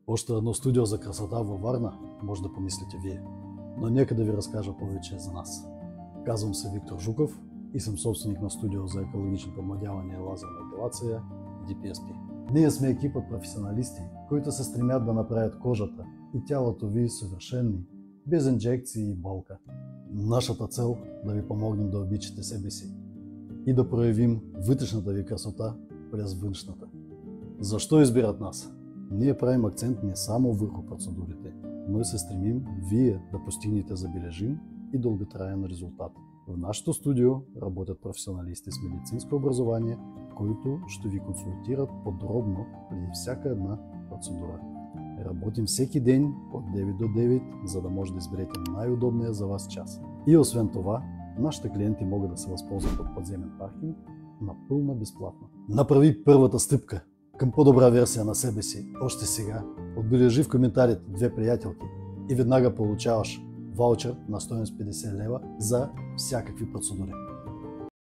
Още едно студио за красота във Варна, може да помислите вие. Но нека да ви разкажа повече за нас. Казвам се Виктор Жуков и съм собственик на студио за екологично подмладяване и лазерна епилация DPSP. Ние сме екип от професионалисти, които се стремят да направят кожата и тялото ви съвършени, без инжекции и болка. Нашата цел е да ви помогнем да обичате себе си и да проявим вътрешната ви красота през външната. Защо избират нас? Ние правим акцент не само върху процедурите, но и се стремим вие да постигнете забележим и дълготраен резултат. В нашето студио работят професионалисти с медицинско образование, които ще ви консултират подробно преди всяка една процедура. Работим всеки ден от 9 до 9, за да може да изберете най-удобния за вас час. И освен това, нашите клиенти могат да се възползват от подземен паркинг напълно безплатно. Направи първата стъпка към по-добра версия на себе си още сега. Отбележи в коментарите 2 приятелки и веднага получаваш ваучер на стойност 50 лева за всякакви процедури.